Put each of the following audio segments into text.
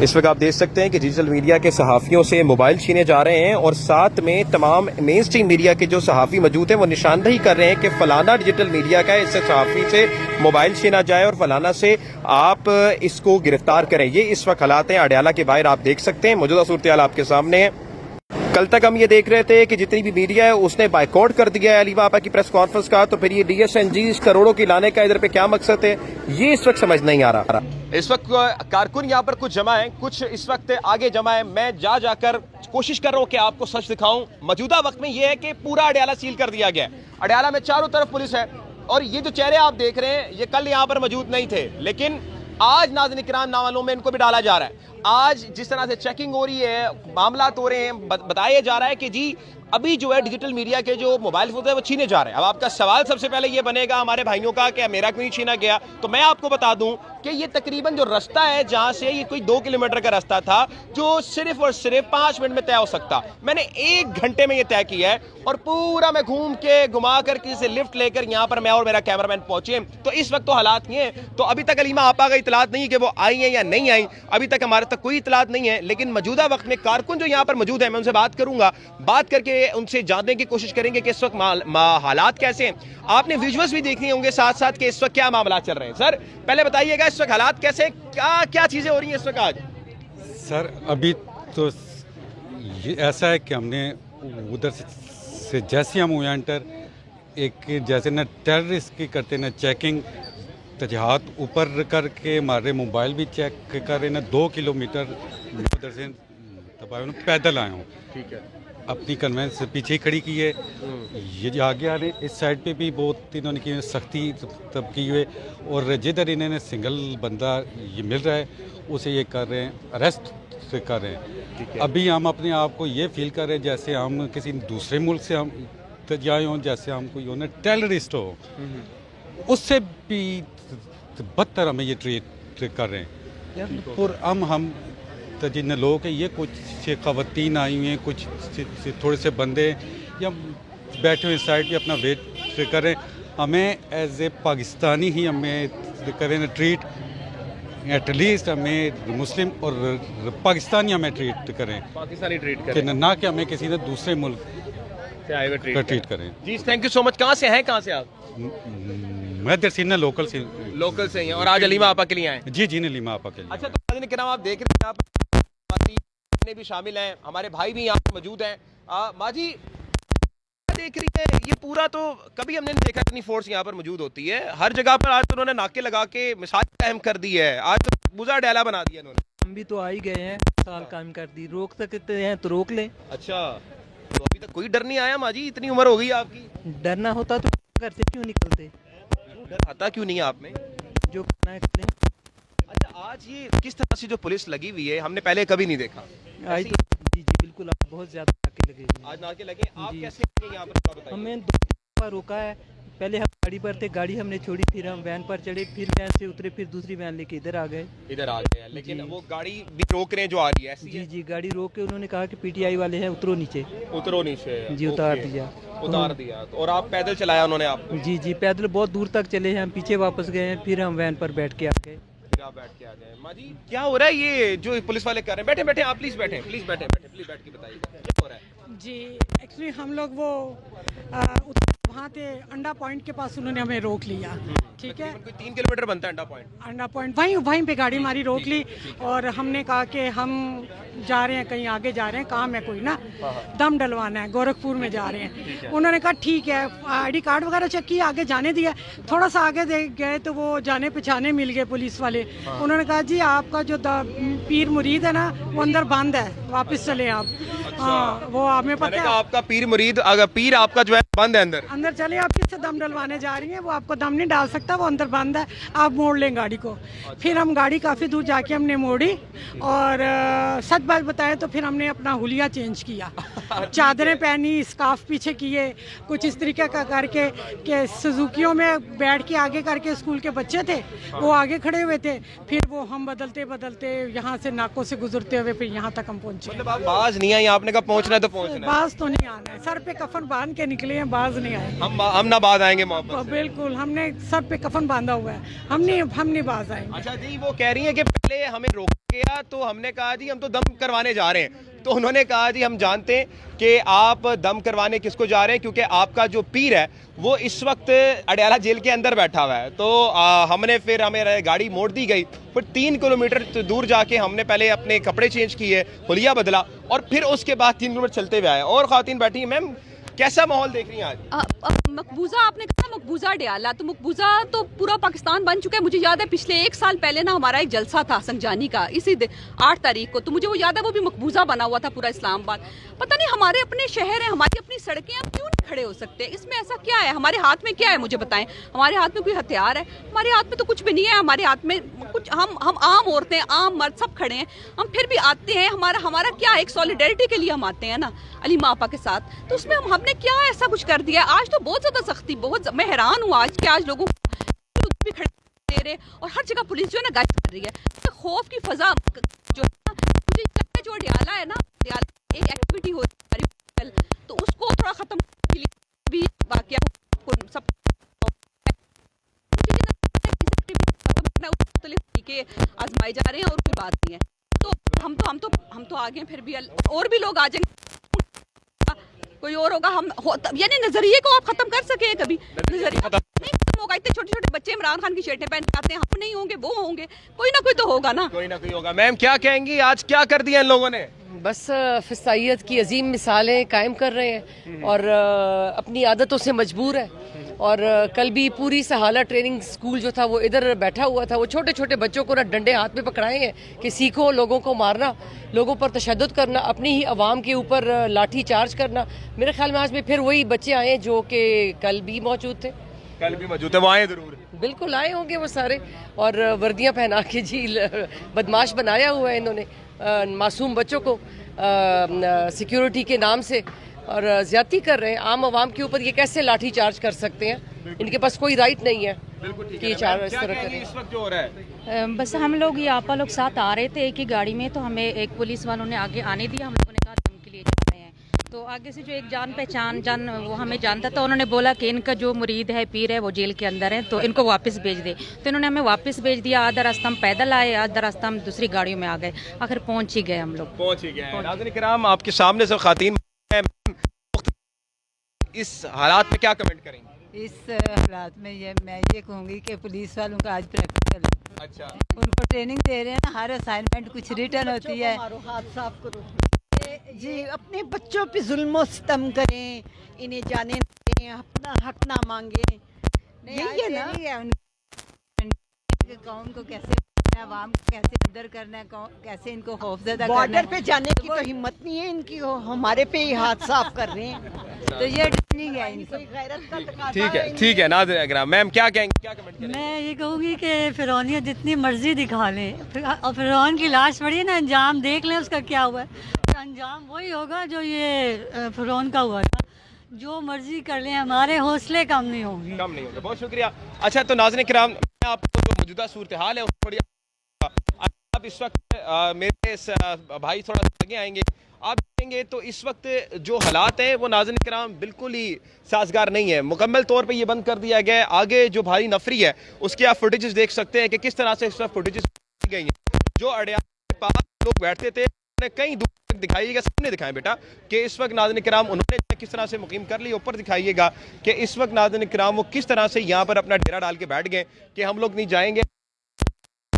इस वक्त आप देख सकते हैं कि डिजिटल मीडिया के सहाफ़ियों से मोबाइल छीने जा रहे हैं और साथ में तमाम मेन स्ट्रीम मीडिया के जो सहाफ़ी मौजूद हैं वो निशानदही कर रहे हैं कि फलाना डिजिटल मीडिया का है, इससे सहाफ़ी से मोबाइल छीना जाए और फलाना से आप इसको गिरफ्तार करें। ये इस वक्त हालात हैं अडयाला के बाहर, आप देख सकते हैं। मौजूदा सूरत हाल आपके सामने है। कल तक हम ये देख रहे थे कि जितनी भी मीडिया है उसने बाइकआउट कर दिया है अलीमा आपा की प्रेस कॉन्फ्रेंस का, तो फिर ये DSNG करोड़ों की लाने का इधर पे क्या मकसद है, ये इस वक्त समझ नहीं आ रहा। इस वक्त कारकुन यहाँ पर कुछ जमा है, कुछ इस वक्त आगे जमा है। मैं जाकर कोशिश कर रहा हूँ कि आपको सच दिखाऊं। मौजूदा वक्त में ये है कि पूरा अडयाला सील कर दिया गया है। अडयाला में चारों तरफ पुलिस है और ये जो चेहरे आप देख रहे हैं ये कल यहाँ पर मौजूद नहीं थे, लेकिन आज नाज़रीन किराम नामालूम में इनको भी डाला जा रहा है। आज जिस तरह से चेकिंग हो रही है, मामला हो रहे हैं, बताया जा रहा है कि जी अभी जो है डिजिटल मीडिया के जो मोबाइल फोन है वो छीने जा रहे हैं। अब आपका सवाल सबसे पहले ये बनेगा हमारे भाइयों का कि मेरा क्यों नहीं छीना गया, तो मैं आपको बता दूं कि ये तकरीबन जो रास्ता है जहां से ये कोई 2 किलोमीटर का रास्ता था जो सिर्फ और सिर्फ 5 मिनट में तय हो सकता, मैंने 1 घंटे में ये तय किया है और पूरा मैं घूम के घुमा कर किसी से लिफ्ट लेकर यहाँ पर मैं और मेरा कैमरामैन पहुंचे। तो इस वक्त तो हालात ये हैं। तो अभी तक अलीमा आपा का इतलात नहीं है कि वो आई है या नहीं आई, अभी तक हमारे तक कोई इतलात नहीं है। लेकिन मौजूदा वक्त में कारकुन जो यहाँ पर मौजूद है मैं उनसे बात करूंगा, बात करके उनसे जानने की कोशिश करेंगे कि इस वक्त हालात कैसे हैं। आपने विजुअल्स भी देखने होंगे साथ साथ कि इस वक्त क्या मामला चल रहे हैं। सर पहले बताइएगा इस वक्त हालात कैसे, क्या चीजें हो रही हैं इस वक्त आज? सर अभी तो ये ऐसा है कि हमने उधर से जैसे हम हुए एंटर, एक जैसे न टेररिस्ट की करते न चेकिंग, हाथ ऊपर करके हमारे मोबाइल भी चेक कर रहे न 2 किलोमीटर उधर से पैदल आया हूँ। ठीक है, अपनी कन्वेंस से पीछे ही खड़ी की है। ये आगे आ रहे, इस साइड पे भी बहुत इन्होंने की सख्ती तब की हुई, और जिधर इन्होंने सिंगल बंदा ये मिल रहा है उसे ये कर रहे हैं, अरेस्ट से कर रहे हैं। अभी हम अपने आप को ये फील कर रहे हैं जैसे हम किसी दूसरे मुल्क से हम जाए हों, जैसे हम कोई होने टेररिस्ट हो, उससे भी बदतर हमें ये ट्रीट कर रहे हैं। और हम तो जिन लोग हैं, ये कुछ ख़वातीन आई हुई हैं, कुछ थोड़े से बंदे या बैठे हुए साइड पे अपना वेट करें, हमें एज ए पाकिस्तानी ही हमें करें ट्रीट, एटलीस्ट हमें मुस्लिम और पाकिस्तानी हमें ट्रीट करें, पाकिस्तानी ट्रीट करें, ना कि हमें किसी ने दूसरे मुल्क से आए हुए ट्रीट करें। जी थैंक यू सो मच। कहाँ से हैं, कहाँ से आप? मैं दरसिना लोकल से हैं और आज अलीमा आपा के लिए आए? जी अलीमा आपा के लिए। अच्छा, तो किराम आप देख रहे हैं भी शामिल हैं, हमारे भाई भी यहाँ पे मौजूद हैं। माँ जी देख रही है, ये पूरा तो कभी हमने नहीं देखा इतनी फोर्स यहाँ पर मौजूद होती है हर जगह पर। आज तो उन्होंने नाके लगा के मिसाल कायम कर दी है, आज तो पूरा अडयाला बना दिया इन्होंने। हम भी तो आ ही गए हैं, साल कायम कर दी, रोक सकते हैं तो रोक लें। अच्छा, तो अभी तक कोई डर नहीं आया माँ जी? इतनी उम्र हो गई आपकी, डरना होता तो घर से क्यों निकलते? डर आता क्यों नहीं आप में? जो करना है कर लें। अच्छा, आज ये किस तरह से जो पुलिस लगी हुई है हमने पहले कभी नहीं देखा। आज तो जी बिल्कुल, आप बहुत ज्यादा नाके लगे। आज नाके लगे, आप कैसे यहाँ पर? हमें 2 बार रोका है। पहले हम गाड़ी पर थे, गाड़ी हमने छोड़ी, फिर हम वैन पर चढ़े, फिर वैन से उतरे, फिर दूसरी वैन लेके इधर आ गए। लेकिन वो गाड़ी भी रोक रहे हैं जो आ रही है ऐसी? जी गाड़ी रोक के उन्होंने कहा कि PTI वाले हैं, उतरो नीचे जी, उतार दिया। और आप पैदल चलाया उन्होंने आप? जी पैदल बहुत दूर तक चले हैं, हम पीछे वापस गए हैं, फिर हम वैन पर बैठ के आ गए। बैठ के आ गए। माँ जी क्या हो रहा है ये जो पुलिस वाले कर रहे हैं? बैठे आप प्लीज बैठे, प्लीज बैठ के बताइए क्या हो रहा है? जी एक्चुअली हम लोग वो वहाँ थे अंडा पॉइंट के पास, उन्होंने हमें रोक लिया। ठीक है, कोई 3 किलोमीटर बनता है अंडा पॉइंट, वहीं पे गाड़ी हमारी रोक ली और हमने कहा कि हम जा रहे हैं, कहीं आगे जा रहे हैं, काम है कोई ना, दम डलवाना है, गोरखपुर में जा रहे हैं। उन्होंने कहा ठीक है, ID कार्ड वगैरह चेक किया, आगे जाने दिया। थोड़ा सा आगे गए तो वो जाने पहचाने मिल गए पुलिस वाले। उन्होंने कहा जी आपका जो पीर मुरीद है ना वो अंदर बंद है, वापस चले आप। हाँ, वो हमें पता है आपका पीर मुरीद, अगर पीर आपका जो है बंद है अंदर चले, आप किससे दम डलवाने जा रही हैं? वो आपको दम नहीं डाल सकता, वो अंदर बंद है, आप मोड़ लें गाड़ी को। फिर हम गाड़ी काफ़ी दूर जाके हमने मोड़ी और सच बात बताएं तो फिर हमने अपना हुलिया चेंज किया, चादरें पहनी, स्कार्फ पीछे किए, कुछ इस तरीके का करके कि सुजुकियों में बैठ के आगे करके स्कूल के बच्चे थे वो आगे खड़े हुए थे, फिर वो हम बदलते यहाँ से नाकों से गुजरते हुए फिर यहाँ तक हम पहुँचे। मतलब आप बाज नहीं आई, आपने आपने कहा पहुंचना है तो पहुंचना है। बाज तो नहीं आना है, सर पे कफन बांध के निकले हैं, बाज नहीं आए। हम ना बाद आएंगे मोहब्बत से। बिल्कुल, हमने सर पे कफन बांधा हुआ है, हम नहीं बाज आएंगे। अच्छा जी, वो कह रही हैं कि पहले हमें रोका गया तो हमने कहा जी हम तो दम करवाने जा रहे हैं, तो उन्होंने कहा जी हम जानते हैं कि आप दम करवाने किसको जा रहे हैं, क्योंकि आपका जो पीर है वो इस वक्त अडयाला जेल के अंदर बैठा हुआ है। तो हमने फिर हमें गाड़ी मोड़ दी गई, फिर 3 किलोमीटर दूर जाके हमने पहले अपने कपड़े चेंज किए, हुलिया बदला, और फिर उसके बाद 3 किलोमीटर चलते हुए आए। और खातिन बैठी हैं। मैम, कैसा माहौल देख रही हैं आज? मकबूजा, आपने कहा मकबूजा अडयाला, तो मकबूजा तो पूरा पाकिस्तान बन चुका है। मुझे याद है पिछले 1 साल पहले ना हमारा एक जलसा था संजानी का, इसी 8 तारीख को, तो मुझे वो याद है, वो भी मकबूजा बना हुआ था पूरा इस्लामाबाद। पता नहीं, हमारे अपने शहर हैं, हमारी अपनी सड़कें, हम क्यों नहीं खड़े हो सकते? इसमें ऐसा क्या है? हमारे हाथ में क्या है, मुझे बताएं। हमारे हाथ में कोई हथियार है? हमारे हाथ में तो कुछ भी नहीं है। हमारे हाथ में कुछ, हम आम औरतें, आम मर्द सब खड़े हैं, हम फिर भी आते हैं। हमारा क्या है, एक सॉलिडेरिटी के लिए हम आते हैं ना अली मापा के साथ, तो उसमें हमने क्या ऐसा कुछ कर दिया? आज तो बहुत ज्यादा सख्ती, मैं हैरान हूँ आज कि आज लोगों को भी खड़े दे रहे, और हर जगह पुलिस जो है ना गाइड कर रही है। तो खौफ की फजा जो है ना, मुझे लगता है जो अडयाला है ना, अडयाला एक एक्टिविटी होती है, तो उसको थोड़ा खत्म करने के लिए भी वाकया सब तरीके आजमाए जा रहे हैं, और कोई बात नहीं है। तो हम तो आगे फिर भी और भी लोग आ जाएंगे, कोई और होगा। यानी नजरिए को आप खत्म कर सके, कभी नजरिया नहीं खत्म होगा। इतने छोटे छोटे बच्चे इमरान खान की शर्टें पहन के आते हैं, हम नहीं होंगे, वो होंगे, कोई ना कोई तो होगा ना, कोई ना कोई होगा। मैम, क्या कहेंगी, आज क्या कर दिया इन लोगों ने? बस फिसाइयत की अजीम मिसालें कायम कर रहे हैं, और अपनी आदतों से मजबूर है। और कल भी पूरी सहाला ट्रेनिंग स्कूल जो था वो इधर बैठा हुआ था, वो छोटे छोटे बच्चों को ना डंडे हाथ में पकड़ाए हैं कि सीखो लोगों को मारना, लोगों पर तशद्दुद करना, अपनी ही आवाम के ऊपर लाठी चार्ज करना। मेरे ख्याल में आज में फिर वही बच्चे आए हैं जो कि कल भी मौजूद थे। कल भी मौजूद है, वो आए जरूर, बिल्कुल आए होंगे वो सारे, और वर्दियां पहना के जी बदमाश बनाया हुआ है इन्होंने मासूम बच्चों को सिक्योरिटी के नाम से, और ज्यादती कर रहे हैं आम आवाम के ऊपर। ये कैसे लाठी चार्ज कर सकते हैं? इनके पास कोई राइट नहीं है कि चार्ज इस तरह करें। इस वक्त जो हो रहा है, बस हम लोग ये आपा लोग साथ आ रहे थे एक ही गाड़ी में, तो हमें एक पुलिस वालों ने आगे आने दिया, हम लोगों ने कहा दम के लिए जा रहे हैं। तो आगे से जो एक जान पहचान वो हमें जानता था, उन्होंने बोला कि इनका जो मुरीद है, पीर है, वो जेल के अंदर है, तो इनको वापस भेज दे। तो इन्होंने हमें वापस भेज दिया। आधा रास्ता हम पैदल आए, आधा रास्ता हम दूसरी गाड़ियों में आ गए, आखिर पहुँच ही गए हम लोग। पहुंच ही गए। नाज़रीन किराम, आपके सामने सब खातीन, इस हालात में क्या कमेंट करेंगे? इस हालात में मैं ये कहूँगी कि पुलिस वालों का आज प्रैक्टिकल, अच्छा, उनको ट्रेनिंग दे रहे हैं ना, हर असाइनमेंट कुछ रिटर्न होती है। हाथ साफ करो जी, अपने बच्चों पे जुल्म सितम करें, इन्हें जाने न दें, अपना हक ना मांगे, यही है ना। उनके कौम को कैसे आवाम को कैसे अंदर करना है, कैसे इनको खौफजदा करना है। बॉर्डर पे जाने की तो हिम्मत नहीं है इनकी, हमारे पे ही हाथ साफ कर रहे हैं। तो ये ट्रेनिंग है इनकी। ठीक है। नाज़रीन किराम, मैम क्या कहेंगे, क्या कमेंट करेंगे? मैं ये कहूँगी कि फिरौनियत जितनी मर्जी दिखा लें, और फिरौन की लाश पड़ी है ना, अंजाम देख लें उसका क्या हुआ है। तो अंजाम वही होगा जो ये फिरौन का हुआ था। जो मर्जी कर लें, हमारे हौसले कम नहीं होंगे। बहुत शुक्रिया। अच्छा, तो नाज़रीन किराम, मैं आपको जो मौजूदा सूरत हाल है थोड़ी, आप इस वक्त मेरे भाई थोड़ा आगे आएंगे, आप देखेंगे तो इस वक्त जो हालात हैं वो नाज़रीन किराम बिल्कुल ही साजगार नहीं है। मुकम्मल तौर पे ये बंद कर दिया गया है। आगे जो भारी नफरी है उसके आप फुटेजेस देख सकते हैं कि किस तरह से इस वक्त फुटेजेस गई हैं। जो अडयाला के पास लोग बैठते थे, उन्हें कहीं दूर तक दिखाइएगा, सामने दिखाएं बेटा, कि इस वक्त नाज़रीन किराम उन्होंने किस तरह से मुकीम कर ली। ऊपर दिखाइएगा कि इस वक्त नाज़रीन किराम वो किस तरह से यहाँ पर अपना डेरा डाल के बैठ गए कि हम लोग नहीं जाएंगे,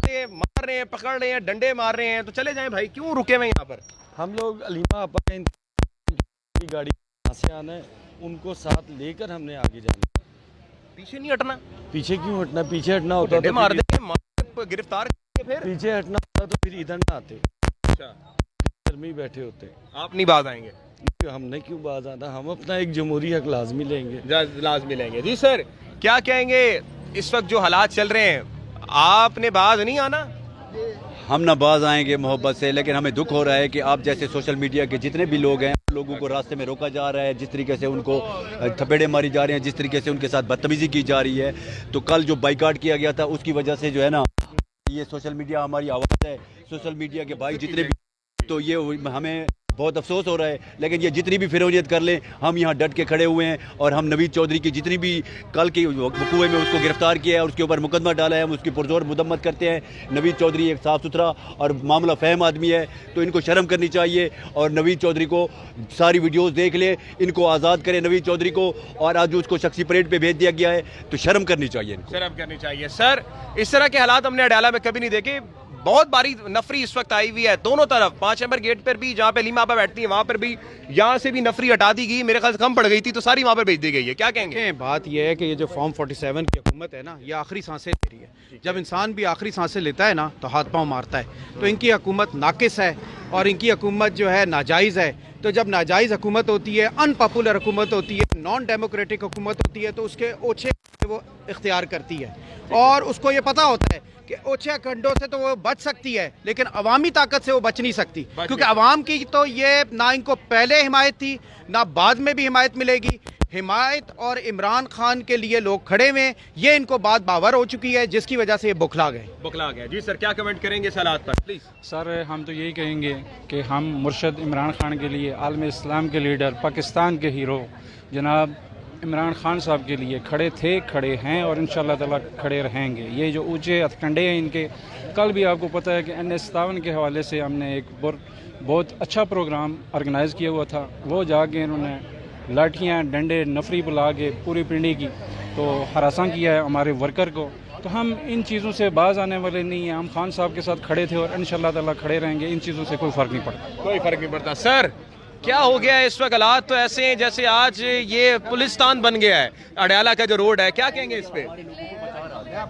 मार रहे हैं, पकड़ रहे हैं, डंडे मार रहे हैं, तो चले जाएं भाई, क्यों रुके हुए यहाँ पर? हम लोग अलीमा आपा की गाड़ी कहाँ से आना है, उनको साथ लेकर हमने आगे जाना। पीछे नहीं हटना। पीछे क्यों हटना? पीछे हटना होता तो मार देंगे, गिरफ्तार करेंगे, फिर पीछे हटना होता तो फिर इधर ना आते। अच्छा, घर में ही बैठे होते। आप नहीं बात आएंगे? हमने क्यों बात आना, हम अपना एक जमहूरी हक लाजमी लेंगे। लाजमी लेंगे। जी सर, क्या कहेंगे, इस वक्त जो हालात चल रहे हैं, आपने बाज नहीं आना? हम ना बाज आएंगे मोहब्बत से, लेकिन हमें दुख हो रहा है कि आप जैसे सोशल मीडिया के जितने भी लोग हैं, लोगों को रास्ते में रोका जा रहा है, जिस तरीके से उनको थपेड़े मारी जा रहे हैं, जिस तरीके से उनके साथ बदतमीजी की जा रही है। तो कल जो बाइकाट किया गया था उसकी वजह से जो है ना, ये सोशल मीडिया हमारी आवाज़ है, सोशल मीडिया के भाई जितने भी, तो ये हमें बहुत अफसोस हो रहा है, लेकिन ये जितनी भी फिरौनियत कर लें, हम यहाँ डट के खड़े हुए हैं और हम नवीद चौधरी की जितनी भी कल के वकूए में उसको गिरफ्तार किया है और उसके ऊपर मुकदमा डाला है, हम उसकी पुरजोर मदम्मत करते हैं। नवीद चौधरी एक साफ़ सुथरा और मामला फहम आदमी है, तो इनको शर्म करनी चाहिए और नवीद चौधरी को सारी वीडियोज़ देख ले, इनको आज़ाद करें नवीद चौधरी को। और आज उसको शख्सी परेड पर भेज दिया गया है, तो शर्म करनी चाहिए इनको। शर्म करनी चाहिए। सर, इस तरह के हालात हमने अडयाला में कभी नहीं देखे। बहुत भारी नफरी इस वक्त आई हुई है दोनों तरफ, 5 नंबर गेट पर भी, जहाँ पे लीमा आपा बैठती है वहाँ पर भी, यहाँ से भी नफरी हटा दी गई, मेरे ख्याल से कम पड़ गई थी तो सारी वहाँ पर भेज दी गई है। क्या कहेंगे? बात यह है कि ये जो फॉर्म 47 की हुकूमत है ना, ये आखिरी सांसें ले रही है। जब इंसान भी आखिरी सांसें लेता है ना, तो हाथ पांव मारता है। तो इनकी हुकूमत नाकिस है और इनकी हुकूमत जो है नाजायज़ है। तो जब नाजायज़ हुकूमत होती है, अनपॉपुलर हुकूमत होती है, नॉन डेमोक्रेटिक हुकूमत होती है, तो उसके ओछे वो इख्तियार करती है और उसको ये पता होता है कि ओछे खंडों से तो वो बच सकती है, लेकिन अवामी ताकत से वो बच नहीं सकती, क्योंकि अवाम की तो ये ना इनको पहले हिमायत थी ना बाद में भी हिमायत मिलेगी। हिमायत और इमरान खान के लिए लोग खड़े हुए, ये इनको बात बावर हो चुकी है, जिसकी वजह से ये बुखला गए। जी सर, क्या कमेंट करेंगे इस हालात पर प्लीज? सर, हम तो यही कहेंगे कि हम मुर्शद इमरान खान के लिए, आलम इस्लाम के लीडर, पाकिस्तान के हीरो जनाब इमरान खान साहब के लिए खड़े थे, खड़े हैं और इंशाअल्लाह ताला खड़े रहेंगे। ये जो ऊंचे हथकंडे हैं इनके, कल भी आपको पता है कि NS-57 के हवाले से हमने एक बहुत अच्छा प्रोग्राम ऑर्गेनाइज़ किया हुआ था। वो जाके इन्होंने लाठियाँ, डंडे, नफरी बुला के पूरी पिंडी की तो हरासा किया है हमारे वर्कर को। तो हम इन चीज़ों से बाज आने वाले नहीं हैं। हम खान साहब के साथ खड़े थे और इंशाअल्लाह ताला खड़े रहेंगे। इन चीज़ों से कोई फ़र्क नहीं पड़ता। कोई फ़र्क नहीं पड़ता। सर, क्या हो गया है इस वक्त? हालात तो ऐसे हैं जैसे आज ये पुलिस्तान बन गया है अडयाला का जो रोड है, क्या कहेंगे इस पे?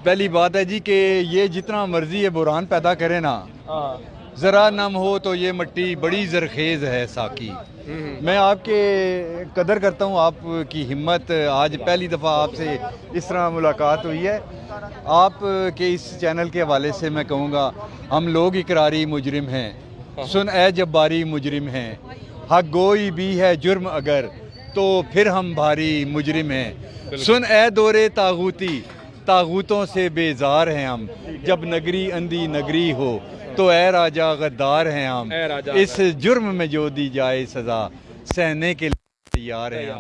पहली बात है जी कि ये जितना मर्जी है बुरान पैदा करे ना, ज़रा नम हो तो ये मिट्टी बड़ी जरखेज़ है साकी। मैं आपके कदर करता हूँ, आपकी हिम्मत। आज पहली दफ़ा आपसे इस तरह मुलाकात हुई है। आप के इस चैनल के हवाले से मैं कहूँगा, हम लोग इकरारी मुजरिम हैं, सुन ए जब्बारी मुजरिम हैं, हक गोई भी है जुर्म अगर तो फिर हम भारी मुजरिम हैं। सुन ए दौरे तागूती, तागूतों से बेजार हैं हम, जब नगरी अंधी नगरी हो तो ए राजा गद्दार हैं हम, इस जुर्म में जो दी जाए सज़ा सहने के लिए तैयार हैं हम।